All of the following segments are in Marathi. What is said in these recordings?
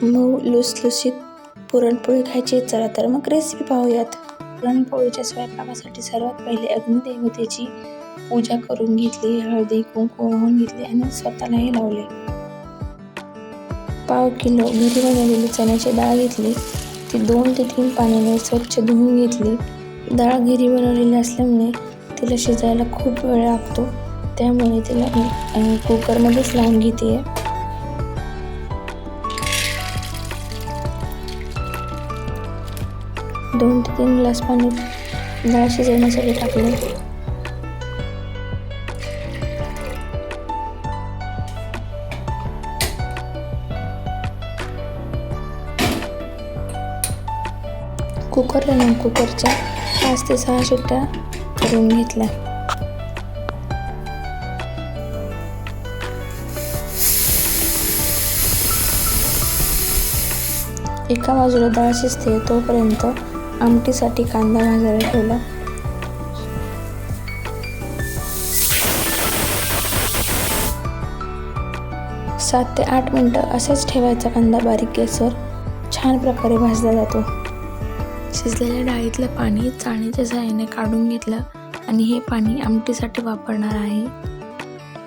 मऊ लुसलुशीत पुरणपोळी खायची. चला तर मग रेसिपी पाहूयात. पुरणपोळीच्या स्वयंपाकासाठी सर्वात पहिले अग्निदेवतेची पूजा करून घेतली, हळदी कुंकू वाहून घेतली आणि स्वतःलाही लावले. पाव किलो घरी बनवलेली चण्याची डाळ घेतली. ती 2 ते 3 पाण्याने स्वच्छ धुवून घेतली. डाळ घरी बनवलेली असल्यामुळे तिला शिजायला खूप वेळ लागतो, त्यामुळे तिला कुकरमध्येच लावून घेते. 2 ते 3 ग्लास पाणी डाळ शिजवण्यासाठी टाकले. कुकरच्या 5 ते 6 शिट्ट्या करून घेतल्या. एका बाजूला डाळ शिजते तोपर्यंत आमटीसाठी कांदा भाजायला ठेवला. सात ते 8 मिनिटं असेच ठेवायचा. कांदा बारीक गॅसवर छान प्रकारे भाजला जातो. शिजलेल्या डाळीतलं पाणी चाळणीच्या सहाय्याने काढून घेतलं आणि हे पाणी आमटीसाठी वापरणार आहे.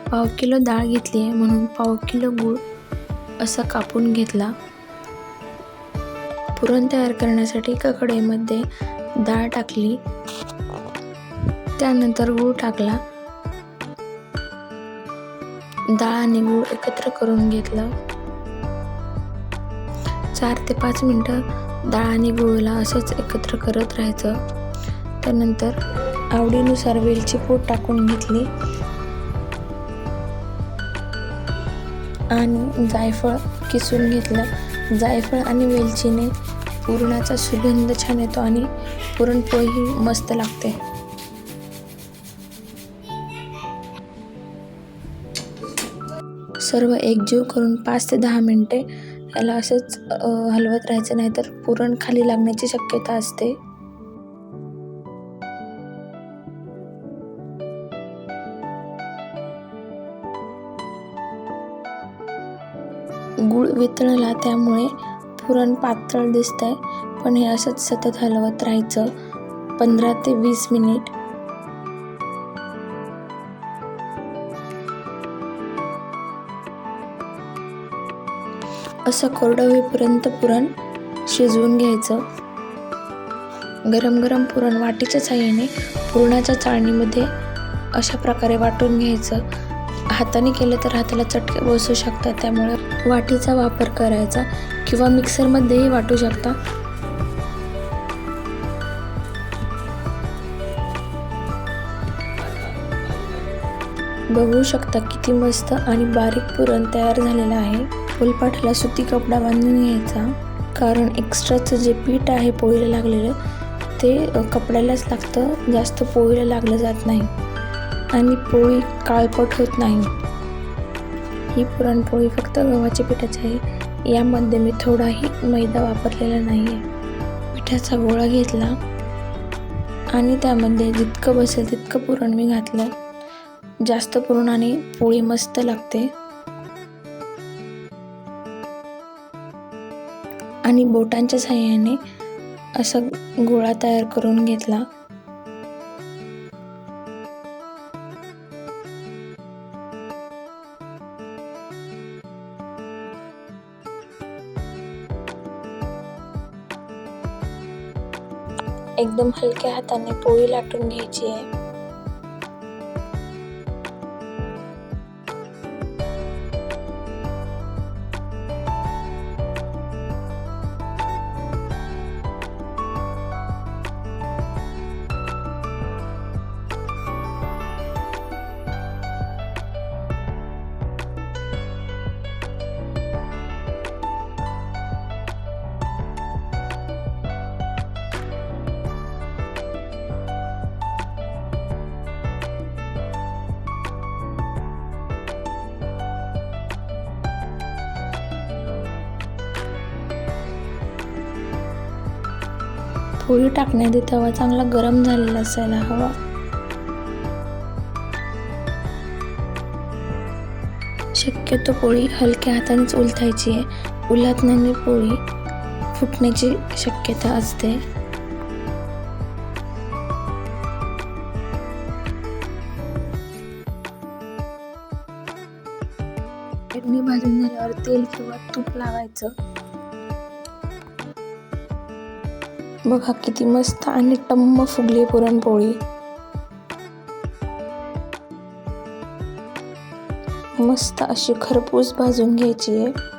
पाव किलो डाळ घेतली आहे म्हणून पाव किलो गूळ असा कापून घेतला. पुरण तयार करण्यासाठी एका कढईमध्ये डाळ टाकली, त्यानंतर गूळ टाकला. डाळ आणि गूळ एकत्र करून घेतलं. 4 ते 5 मिनिटं डाळ आणि गूळला असंच एकत्र करत राहायचं. त्यानंतर आवडीनुसार वेलची पूड टाकून घेतली आणि जायफळ किसून घेतलं. जायफळ आणि वेलचीने पुरणाचा सुगंध छान येतो आणि पुरणपोळी मस्त लागते. सर्व एकजीव करून 5 ते 10 मिनिटे याला असंच हलवत राहायचं, नाहीतर पुरण खाली लागण्याची शक्यता असते. गूळ वितळला त्यामुळे पुरण पातळ दिसतंय, पण हे असंच सतत हलवत राहायचं 15 ते 20 मिनिट. असं कोरडं होईपर्यंत पुरण शिजवून घ्यायचं. गरम गरम पुरण वाटीच्या साहाय्याने पुरणाच्या चाळणीमध्ये अशा प्रकारे वाटून घ्यायचं. हाताने केलं तर हाताला चटके बसू शकतात, त्यामुळे वाटीचा वापर करायचा किंवा मिक्सरमध्येही वाटू शकता. बघू शकता किती मस्त आणि बारीक पुरण तयार झालेलं आहे. फुलपाटाला सुती कपडा बांधून घ्यायचा, कारण एक्स्ट्राचं जे पीठ आहे पोळीला लागलेलं ते कपड्यालाच लागतं, जास्त पोळीला लागलं जात नाही आणि पोळी काळपट होत नाही. ही पुरणपोळी फक्त गव्हाच्या पिठाची आहे. यामध्ये मी थोडाही मैदा वापरलेला नाही आहे. पिठाचा गोळा घेतला आणि त्यामध्ये जितकं बसेल तितकं पुरण मी घातलं. जास्त पुरणाने पोळी मस्त लागते. आणि बोटांच्या साहाय्याने असा गोळा तयार करून घेतला. एकदम हलक्या हाताने पोळी लाटून घ्यायची आहे. पोळी टाकण्याआधी तवा चांगला गरम झालेला असायला हवा. शक्यतो पोळी हलक्या हातानेच उलटायची आहे. उलथण्याने पोळी फुटण्याची शक्यता असते. चटणी भाजून झाल्यावर तेल किंवा तूप लावायचं. बघा किती मस्त आणि टम्म फुगली पुरणपोळी. मस्त अशी खरपूस भाजून घ्यायची आहे.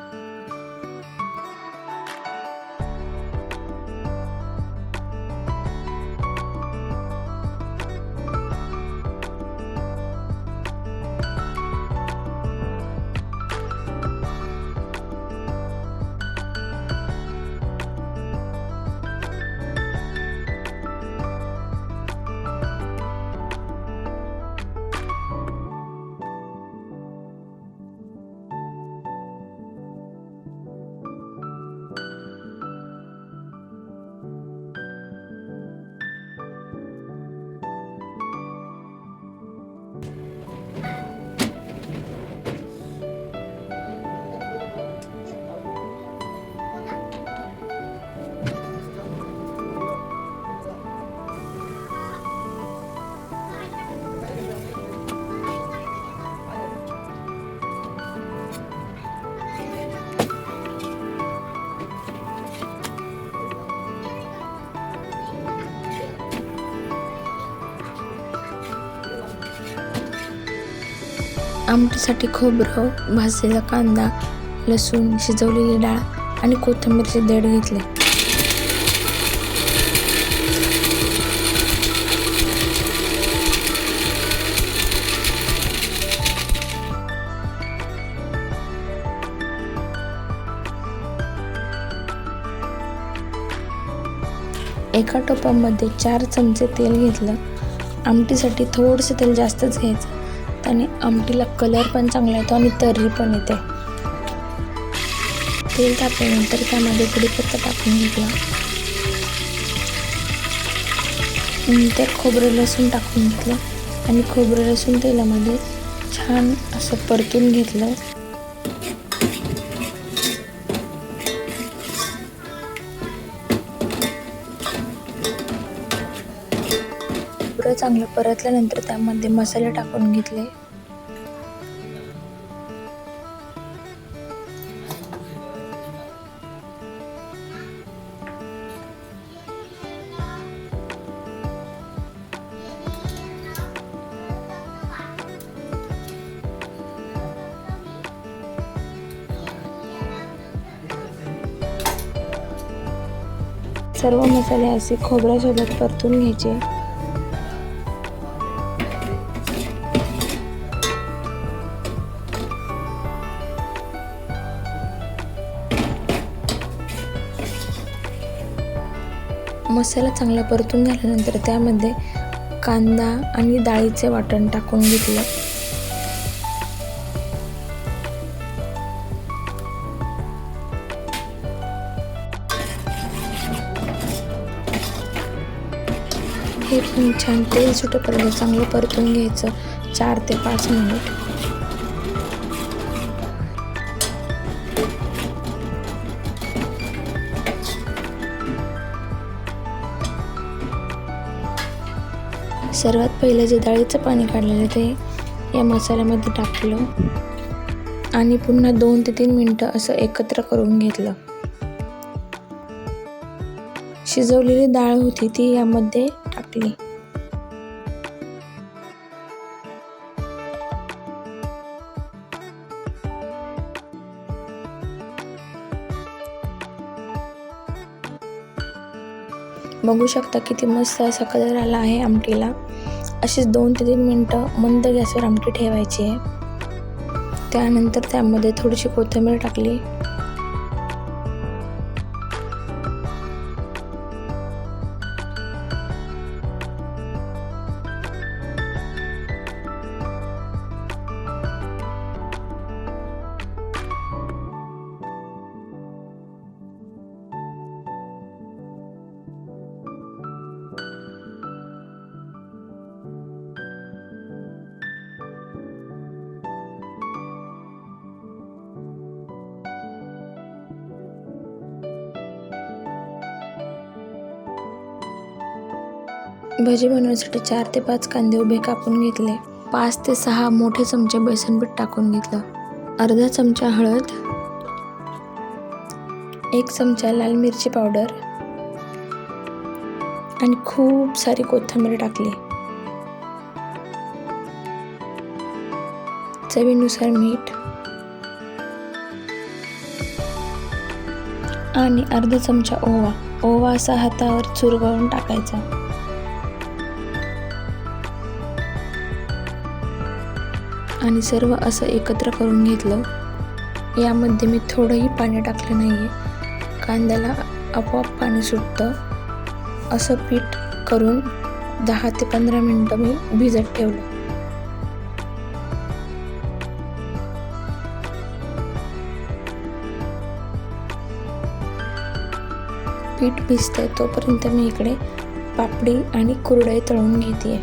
आमटीसाठी खोबरं, भाजलेला कांदा, लसूण, शिजवलेली डाळ आणि कोथिंबीरचे देठ घेतले. एका टोपामध्ये 4 चमचे तेल घेतलं. आमटीसाठी थोडंसं तेल जास्तच घ्यायचं, त्याने आमटीला कलर पण चांगला येतो आणि तर्री पण येते. तेल टाकल्यानंतर त्यामध्ये कढीपत्ता टाकून घेतला. नंतर खोबरं लसूण टाकून घेतलं आणि खोबरं लसूण तेलामध्ये छान असं परतून घेतलं. खोबरं चांगलं परतल्यानंतर त्यामध्ये मसाले टाकून घेतले. सर्व मसाले असे खोबऱ्यासोबत परतून घ्यायचे. मसाला चांगला परतून झाल्यानंतर त्यामध्ये कांदा आणि डाळीचे वाटण टाकून घेतलं. हे पण छान तेल सुटेपर्यंत चांगलं परतून घ्यायचं 4 ते 5 मिनिट. सर्वात पहिलं जे डाळीचं पाणी काढलेलं ते या मसाल्यामध्ये टाकलं आणि पुन्हा 2 ते 3 मिनिटं असं एकत्र करून घेतलं. शिजवलेली डाळ होती ती यामध्ये टाकली. बघू शकता किती मस्त असा कलर आला आहे आमटीला. अशीच 2 ते 3 मिनिटं मंद गॅसवर आमटी ठेवायची आहे. त्यानंतर त्यामध्ये थोडीशी कोथिंबीर टाकली. भजी बनवण्यासाठी 4 ते 5 कांदे उभे कापून घेतले. 5 ते 6 मोठे चमचे बेसन पीठ टाकून घेतलं. अर्धा चमचा हळद, 1 चमचा लाल मिरची पावडर आणि खूप सारी कोथिंबीर टाकली. चवीनुसार मीठ आणि अर्धा चमचा ओवा असा हातावर चुरगळून टाकायचा. आणि सर्व असं एकत्र करून घेतलं. यामध्ये मी थोडंही पाणी टाकलं नाहीये, कांद्याला आपोआप पाणी सुटतं. असं पीठ करून 10 ते 15 मिनिटं मी भिजत ठेवलं. पीठ भिजतंय तोपर्यंत मी इकडे पापडी आणि कुरडई तळून घेतेय.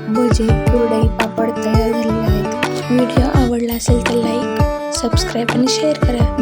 भजी, कुरडई, पापड तयार झालेले आहेत. व्हिडिओ आवडला असेल तर लाईक, सबस्क्राईब आणि शेअर करा.